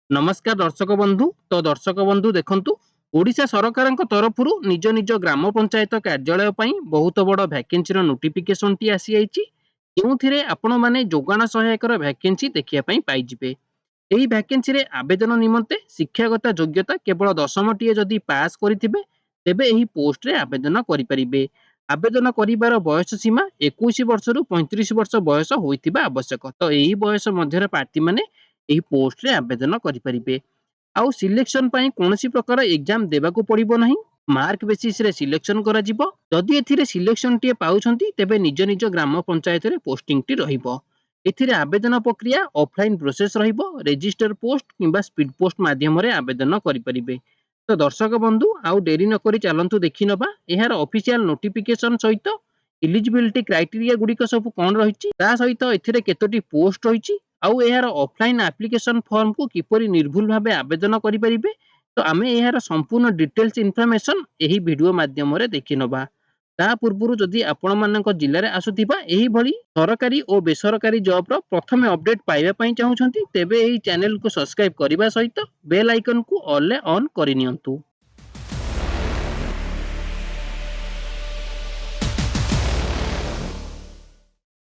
नमस्कार दर्शक बंधु। तो दर्शक बंधु देखंतु ओडिशा सरकारक तरफरु निज निज ग्राम पंचायत कार्यालय पई बहुत बड़ वैकेंसी नोटिफिकेशन टी आसी आइछि। जोंथिरे आपण माने जोगाण सहायकर वैकेंसी देखिया पई पाई जिवे। एही वैकेंसी रे आवेदन निमंते शिक्षागत योग्यता केवल 10म टीए जदि पास करिथिबे तेबे एही पोस्ट रे आवेदन करि परिबे। आवेदन करिवार बयस सीमा 21 वर्षरु 35 वर्ष बयस होइथिबा आवश्यक। तो एही बयस मध्यरे प्रार्थी माने एही पोस्ट रे आवेदन करि परिबे। आउ सिलेक्शन पई कोनोसी प्रकार एग्जाम देबाकू पड़िबो नाही। मार्क बेसिस रे सिलेक्शन करा जिवो। जदि एथिरे सिलेक्शन टीए पाउछंती तेबे निज निज ग्राम पंचायत रे पोस्टिंग टी रहिबो। एथिरे आवेदन प्रक्रिया ऑफलाइन प्रोसेस रहिबो। रजिस्टर पोस्ट किंबा स्पीड पोस्ट माध्यम रे आवेदन करि परिबे। तो दर्शक बंधु आउ डेरी न करी चालंतु देखि नबा एहार ऑफिशियल नोटिफिकेशन सहित एलिजिबिलिटी क्राइटेरिया गुड़िक सब कौन रही सहित एथिरे केतोटी पोस्ट रही आउ एहार ऑफलाइन एप्लिकेशन फॉर्म को किपरि निर्भुल भाबे आवेदन करि परिबे। तो आमे एहार संपूर्ण डिटेल्स इन्फॉर्मेशन एही वीडियो माध्यम रे देखि नबा। ता पूर्वरु जदि आपण मानक जिल्ला रे आसुथिबा एही भली सरकारी और बेसरकारी जॉब रो प्रथमे अपडेट पाइबा पई चाहुछंती तेबे एही चैनल को सब्सक्राइब करिबा सहित बेल आइकन को ऑल ले ऑन करि नियंतु।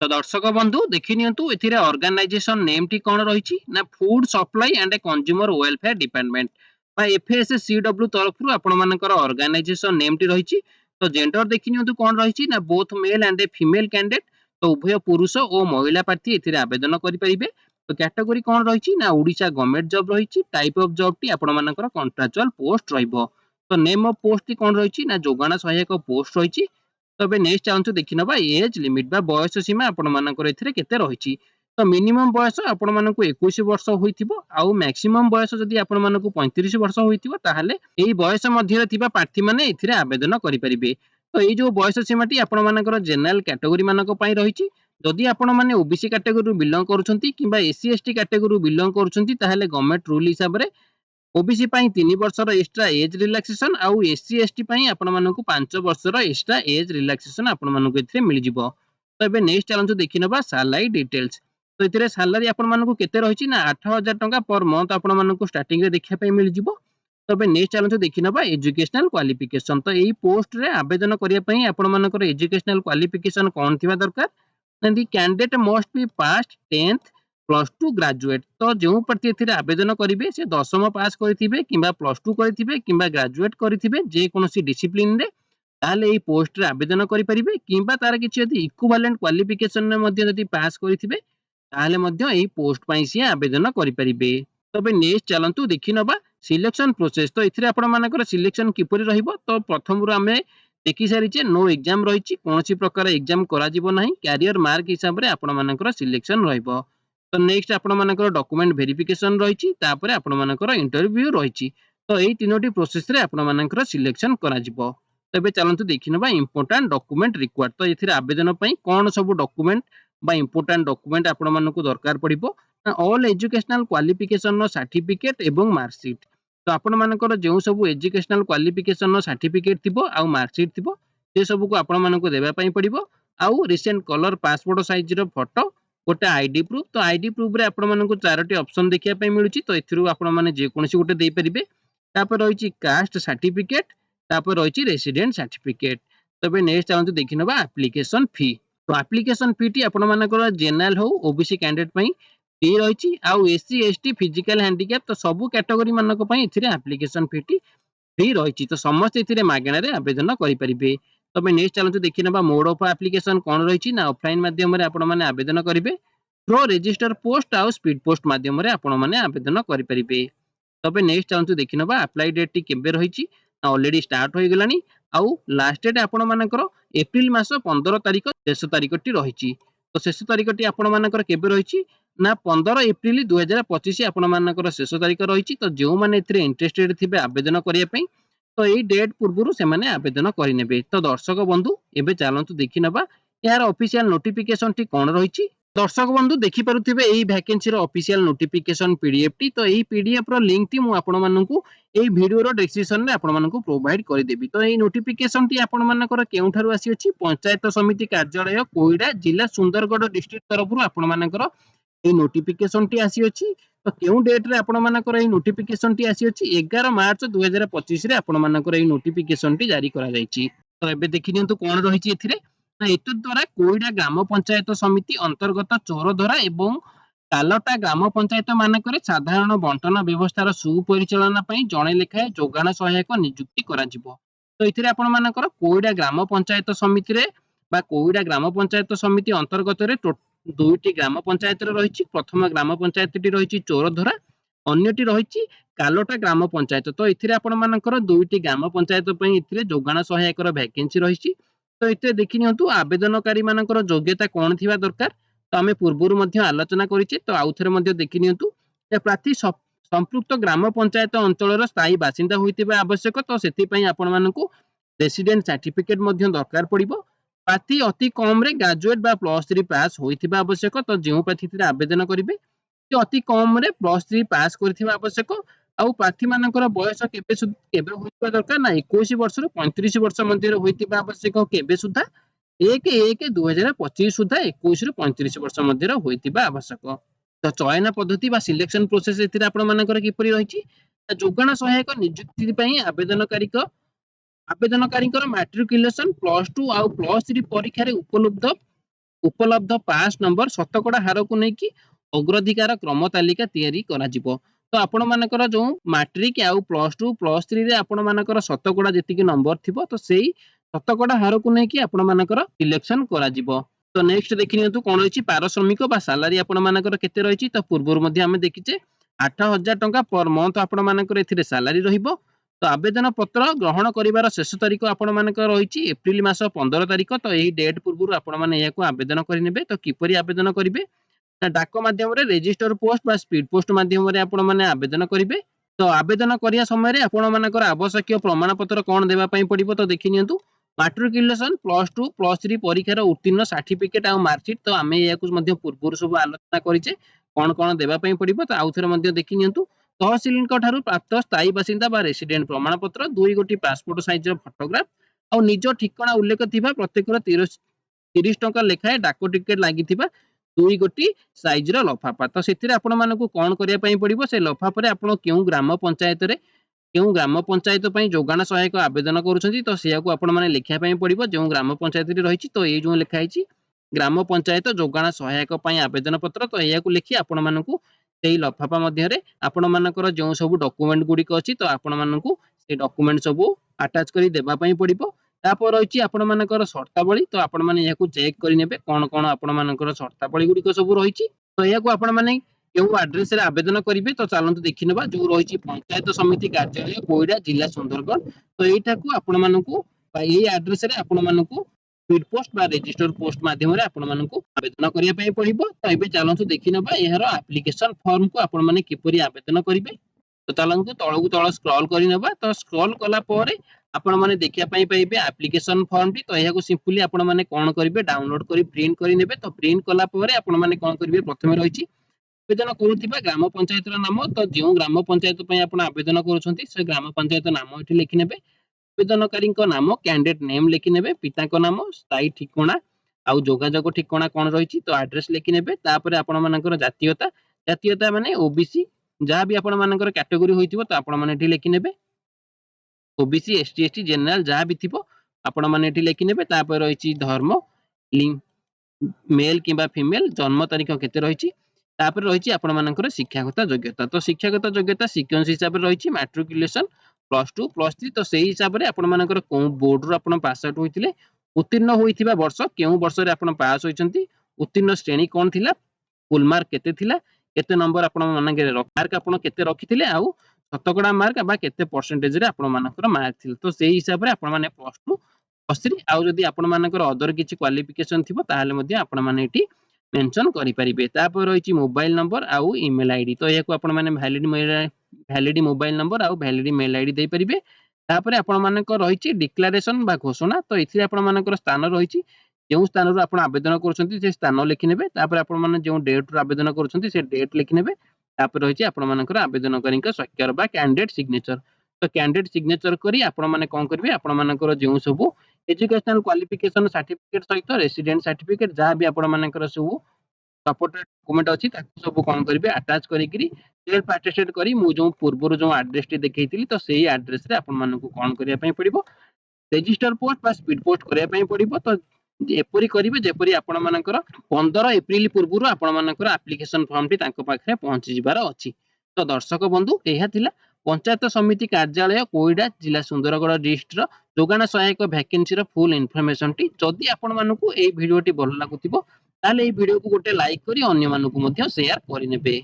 तो दर्शक बंधु देखि नियंतु एथिरे ऑर्गेनाइजेशन नेम टी कोन रहिछि ना food supply and consumer welfare department बा एफएससीडब्ल्यू तरफरु आपण मानकर ऑर्गेनाइजेशन नेम टी रहिछि। तो जेंडर देखि नियंतु कोन रहिछि ना both male and a female candidate. तो उभय पुरुष और महिला प्रार्थी एथिरे आवेदन करि परिबे। तो कैटेगरी कोन रहिछि ना ओडिशा गवर्नमेंट जॉब रहिछि। टाइप ऑफ जॉब टी आपण मानकर कॉन्ट्रैक्चुअल पोस्ट रहइबो। तो नेम ऑफ पोस्ट टी कोन रहिछि ना जोगाण सहायक पोस्ट रहिछि। तबे नेक्स्ट चाहନ୍ତୁ देखि नबा एज लिमिट बा बयस सीमा आपण मानकर एथिरे केते रहिछि। तो मिनिमम बयस आपण मानकु 21 वर्ष होइथिबो आउ मैक्सिमम बयस जदि आपण मानकु 35 वर्ष होइथिबो ताहाले एही बयस मध्यरे थिबा प्रार्थी माने एथिरे आवेदन करि परिबे। तो एई जो बयस सीमाटी आपण मानकर जनरल कैटेगरी मानक पई रहिछि। जदि आपण माने ओबीसी कैटेगरी रु बिलोंग करूछंती किबा एससी एसटी कैटेगरी रु बिलोंग करूछंती ताहाले गवर्नमेंट रूल हिसाब रे ओबीसी पई 3 वर्षर एक्स्ट्रा एज रिलैक्सेशन आउ एससी एसटी पई आपण मानकु 5 वर्षर एक्स्ट्रा एज रिलैक्सेशन आपण मानकु एथिरे मिल जिवो। तो एबे नेक्स्ट चलंतु देखि नबा सैलरी डिटेल्स। तो एथिरे सैलरी आपण मानकु केते रहिछि ना 8000 टंका पर मंथ आपण मानकु स्टार्टिंग रे देखिया पई मिल जिवो। तो एबे नेक्स्ट चलंतु देखि नबा एजुकेशनल क्वालिफिकेशन। तो एई पोस्ट रे आवेदन करिया पई आपण मानकर एजुकेशनल क्वालिफिकेशन कोन थिबा दरकार ना the candidate must be past 10th +2 graduate. तो जो प्रति एथिरे आवेदन करिवे से 10म पास करिथिबे किंबा +2 करिथिबे किंबा ग्रेजुएट करिथिबे जे कोनोसी डिसिप्लिन रे ताले एई पोस्ट रे आवेदन करि परिबे किंबा तार किछि यदि इक्विवेलेंट क्वालिफिकेशन रे मध्ये यदि पास करिथिबे ताले मध्ये एई पोस्ट पई से आवेदन करि परिबे। तबे नेक्स्ट चलंतु देखि नबा सिलेक्शन प्रोसेस। तो एथिरे आपण मानकर सिलेक्शन किपरि रहिबो। तो प्रथम रु आमे देखि सारिचे नो एग्जाम रहिछि कोनोसी प्रकार एग्जाम करा जिवो नाही कैरियर मार्क हिसाब रे आपण मानकर सिलेक्शन रहिबो। तो नेक्स्ट आपण मानकर डॉक्यूमेंट वेरिफिकेशन रहिछि तापरे आपण मानकर इंटरव्यू रहिछि। तो एई तीनोटी प्रोसेस रे आपण मानकर सिलेक्शन करा जिवो। तबे चलंतु देखिनबा इंपोर्टेंट डॉक्यूमेंट रिक्वायर्ड। तो एथिरे आवेदन पई कोन सब डॉक्यूमेंट बा इंपोर्टेंट डॉक्यूमेंट आपण मानकु दरकार पड़िबो ना ऑल एजुकेशनल क्वालिफिकेशन नो सर्टिफिकेट एवं मार्कशीट। तो आपण मानकर जेउ सब एजुकेशनल क्वालिफिकेशन नो सर्टिफिकेट थिबो आउ मार्कशीट थिबो से सब को आपण मानकु देबा पई पड़िबो। आउ रिसेंट कलर पासपोर्ट साइज रो फोटो गोटे आईडी प्रूफ। तो आईडी प्रूफ रे आपण मानकु चारोटी ऑप्शन देखिया पई मिलुची। तो एथिरु आपण माने जे कोनसी गोटे देई परिबे। तापर रहिची कास्ट सर्टिफिकेट तापर रहिची रेसिडेंट सर्टिफिकेट। तबे नेक्स्ट चाहନ୍ତୁ देखिनबा एप्लीकेशन फी। तो एप्लीकेशन फी टी आपण मानकर जनरल हो ओबीसी कैंडिडेट पई फी रहिची आउ एससी एसटी फिजिकल हैंडीकैप तो सब कैटेगरी मानक पई एथिरे एप्लीकेशन फी टी फ्री रहिची। तो समस्त एथिरे मागणा रे आवेदन करि परिबे। तबे नेक्स्ट चलंतु देखि नबा मोड ऑफ एप्लीकेशन कोन रहिची ना ऑफलाइन माध्यम रे आपण माने आवेदन करिवे थ्रो रजिस्टर पोस्ट आउ स्पीड पोस्ट माध्यम रे आपण माने आवेदन करि परिबे। तबे नेक्स्ट चलंतु देखि नबा अप्लाई डेट टी केबे रहिची ना ऑलरेडी स्टार्ट होई गेलानी आउ लास्ट डेट आपण मानकर एप्रिल मास 15 तारिख शेष तारिख टी रहिची। तो शेष तारिख टी आपण मानकर केबे रहिची ना 15 एप्रिल 2025 आपण मानकर शेष तारिख रहिची। तो जो माने एथिरे इंटरेस्टेड थिबे आवेदन करिया पई तो एई डेट पूर्वरु से माने आवेदन करि नेबे। तो दर्शक बंधु एबे चालंतु देखि नबा यार ऑफिशियल नोटिफिकेशन टी कोन रहिची। दर्शक बंधु देखि पारुथिबे एई वैकेंसी रो ऑफिशियल नोटिफिकेशन पीडीएफ टी। तो एई पीडीएफ रो लिंक टी मु आपण माननकु एई वीडियो रो डिस्क्रिप्शन रे आपण माननकु प्रोवाइड करि देबी। तो एई नोटिफिकेशन टी आपण मानकर केउठारु आसी अछि पंचायत समिति कार्यालय कोइडा जिला सुंदरगढ़ डिस्ट्रिक्ट तरफरु आपण मानकर एई नोटिफिकेशन टी आसी अछि। तो केउ डेट रे आपण मानकर एई नोटिफिकेशन टी आसी अछि 11 मार्च 2025 रे आपण मानकर एई नोटिफिकेशन टी जारी करा जायछि। तो एबे देखि नियंतु कोन रहिछि एथिरे ना एतद द्वारा कोइडा ग्राम पंचायत समिति अंतर्गत चोरधरा एवं तालटा ग्राम पंचायत मानकर साधारण बंटन व्यवस्थार सुपरिचालना पई जणे लेखाए जोगाण सहायक नियुक्ति करा जिवो। तो एथिरे आपण मानकर कोइडा ग्राम पंचायत समिति रे बा कोइडा ग्राम पंचायत समिति अंतर्गत रे दुईटी ग्राम पंचायत रही। प्रथम ग्राम पंचायत टी रही चोरधरा, अन्यटी रही कालोटा ग्राम पंचायत। तो एथिरे आपण मानकर दुईटी ग्राम पंचायत पई एथिरे जोगाण सहायकर वैकेंसी रही। तो एते देखि नियंतु आवेदनकारी मानकर योग्यता कोन थिबा दरकार। तो आमे पूर्वरु मध्य आलोचना करिचे। तो आउथरे मध्य देखि नियंतु जे प्रार्थी संपृक्त ग्राम पंचायत अंचलर स्थायी बासिंदा होइतिबा आवश्यक। तो सेति पई आपण मानकु रेसिडेंट सर्टिफिकेट मध्य दरकार पड़िबो। प्रार्थी अति कम रे ग्रेजुएट बा +3 पास होइतिबा आवश्यक। तो जेउ प्रार्थी थिरे आवेदन करिवे से अति कम रे +3 पास करथिबा आवश्यक। आउ प्रार्थी मानकर बयस केबे होइतिबा दरकार ना 21 वर्ष रु 35 वर्ष मध्य होइतिबा आवश्यक। केबे सुधा 1/1/2025 सुधा 21 रु 35 वर्ष मध्य होइतिबा आवश्यक। तो चयन पद्धति बा सिलेक्शन प्रोसेस एथिरे आपण मानकर किपरि रहिछि जोगाण सहायक नियुक्ति पई आवेदनकारीଙ୍କର मैट्रिकुलेशन +2 आउ +3 परीक्षा रे उपलब्ध पास नंबर शतकड़ा हार को नेकी अग्राधिकार क्रम तालिका तैयारी करा जिवो। तो आपण मानकर जो मैट्रिक आउ +2 +3 रे आपण मानकर शतकड़ा जेतिकी नंबर थिबो तो सेही शतकड़ा हार को नेकी आपण मानकर सिलेक्शन करा जिवो। तो नेक्स्ट देखि नियंतु कोन रहिछि पारश्रमिक बा सैलरी आपण मानकर केते रहिछि। तो पूर्वरु मध्ये हम देखिचे 8000 टंका पर मंथ आपण मानकर एथिरे सैलरी रहिबो। तो आवेदन पत्र ग्रहण करिवार शेष तारीख आपण मानकर रहिछि एप्रिल मास 15 तारीख। तो एही डेट पूर्वरु आपण माने याकू आवेदन करिनेबे। तो किपरि आवेदन करिवे ना डाक माध्यम रे रजिस्टर पोस्ट बा स्पीड पोस्ट माध्यम रे आपण माने आवेदन करिवे। तो आवेदन करिया समय रे आपण मानकर आवश्यक प्रमाण पत्र कोन देबा पई पड़िबो। तो देखि नियंतु मैट्रिकुलेशन +2 +3 परीक्षार उत्तीर्ण सर्टिफिकेट आ मार्कशीट। तो आमे याकू मध्य पूर्वरु सब आलोचना करिचे कोन कोन देबा पई पड़िबो। तो आउथरे मध्य देखि नियंतु तहसील ठारू प्राप्त स्थायी बासिंदा बा रेसिडेंट प्रमाण पत्र 2 गोटी पासपोर्ट साइज फोटोग्राफ और निज ठिकाना उल्लेख थिबा प्रत्येक 30 टंका लेखाए डाक टिकेट लागिथिबा 2 गोटी साइज रो लफाफा। तो सेथिरे आपण मानकु कोन करिया पई पड़िबो से लफाफा रे आपण केउ ग्राम पंचायत पई जोगाण सहायक आवेदन करूछंती। तो सेयाकू आपण माने लिखिया पई पड़िबो जो ग्राम पंचायत रे रहिछि। तो ए जो लिखा हिछि ग्राम पंचायत जोगाण सहायक पई आवेदन पत्र। तो एयाकू लिखि आपण मानकु सेही लफाफा मध्य रे आपण मानकर जो सब डॉक्यूमेंट गुडी को अछि। तो आपण मानकु से डॉक्यूमेंट सब अटैच करी देबा पई पड़िबो। तापर रहिछि आपण मानकर शर्तावली। तो आपण माने याकू चेक करि नेबे कोन कोन आपण मानकर शर्तावली गुडी को सब रहिछि। तो याकू आपण माने केउ एड्रेस रे आवेदन करिवे। तो चलंतु देखि नेबा जो रहिछि पंचायत समिति कार्यालय कोइडा जिला सुंदरगढ़। तो एटाकू आपण मानकु बा एई एड्रेस रे आपण मानकु स्पीड पोस्ट बा रजिस्टर पोस्ट माध्यम रे आपण मानकु आवेदन करिया पई पड़िबो। तो एबे चलंतु देखि नेबा एहर एप्लीकेशन फॉर्म को आपण माने किपरि आवेदन करिवे। तो चलंतु तळकु तळ स्क्रॉल करि नेबा। तो स्क्रॉल कला परे आपण माने देखिया पई पाइबे एप्लीकेशन फॉर्म टी। तो एहाकू सिंपली आपण माने कोन करिवे डाउनलोड करी प्रिंट करि नेबे। तो प्रिंट कला परे आपण माने कोन करिवे प्रथमे रहिछि आवेदन करूथिबा ग्राम पंचायत नाम। तो जो ग्राम पंचायत पई आपण आवेदन करूछंती से ग्राम पंचायत नाम एठी लिखि नेबे। आवेदनकारी नाम कैंडिडेट नेम लिखि नेबे, पिता नाम, स्थायी ठिकाना आउ जोगाजोग ठिकाना कोन रहिछि तो एड्रेस लिखि नेबे। तापर आपण मानकर जातीयता माने ओबीसी जहाँ भी आपण मानकर कैटेगरी होइतिबो तो आपण माने एठी लिखि नेबे। ओबीसी एसटी एसटी जनरल जहाँ भी थिबो आपण माने एठी लिखि नेबे। तापर रहिछि धर्म लिंग मेल किबा फीमेल, जन्म तारीख केते रहिछि, तापर रहिछि आपण मानकर शिक्षागत योग्यता। तो शिक्षागत योग्यता सीक्वेंस हिसाब रे रहिछि मैट्रिकुलेशन +2 +3। तो सेही हिसाब रे आपण मानकर को बोर्ड रो आपण पास आउट होइतिले, उत्तीर्ण होइथिबा वर्ष केउ वर्ष रे आपण पास होइचंती, उत्तीर्ण श्रेणी कोन थिला, फुल मार्क केते थिला, केते नंबर आपण मानकर मार्क आपण केते रखिथिले आउ शतकड़ा मार्क बा केते परसेंटेज रे आपण मानकर मार्क थिला। तो सेही हिसाब रे आपण माने +2 +3 आउ जदी आपण मानकर अदर किछि क्वालिफिकेशन थिबो ताहाले मध्ये आपण माने एठी मेंशन करि परिबे। तापर रहिछि मोबाइल नंबर आउ ईमेल आईडी। तो याकू आपण माने वैलिड मोबाइल नंबर आउ वैलिड मेल आईडी दे परिबे। तापर आपण मानकर रहिछि डिक्लेरेशन बा घोषणा। तो एथि आपण मानकर स्थान रहिछि जेउ स्थान रो आपण आवेदन करूछंती से स्थान लिखि नेबे। तापर आपण माने जेउ डेट रो आवेदन करूछंती से डेट लिखि नेबे। तापर रहिछि आपण मानकर आवेदनकारीक स्वाक्षर बा कैंडिडेट सिग्नेचर। तो कैंडिडेट सिग्नेचर करी आपण माने कोन करबे आपण मानकर जेउ सब एजुकेशनल क्वालिफिकेशन सर्टिफिकेट सहित रेसिडेंट सर्टिफिकेट जहाँ भी आपण मानकर सब सपोर्टेड डॉक्यूमेंट अछि ताकू सब कोन करिवे अटैच करिकरी सेल्फ अटेस्टेड करी मु जो पूर्वरु जो एड्रेस टी देखैतिली तो सेही एड्रेस रे आपण मानकू कोन करिया पई पड़िबो रेजिस्टर पोस्ट बा स्पीड पोस्ट करिया पई पड़िबो तो एपरि करिवे जेपरि आपण मानकर 15 एप्रिल पूर्वरु आपण मानकर एप्लिकेशन फॉर्म टी तांको पाखरे पहुंची जिबार अछि। तो दर्शक बंधु एहा थिला पंचायत समिति कार्यालय कोइडा जिला सुंदरगढ़ डिस्ट्रिक्ट जोगाण सहायक वैकेंसी रो फुल इन्फॉर्मेशन टी जदि आपण मानकू एई वीडियो टी भल लागुतिबो ताले एई वीडियो को गोटे लाइक करी अन्य मानकू मध्य शेयर करि नेबे।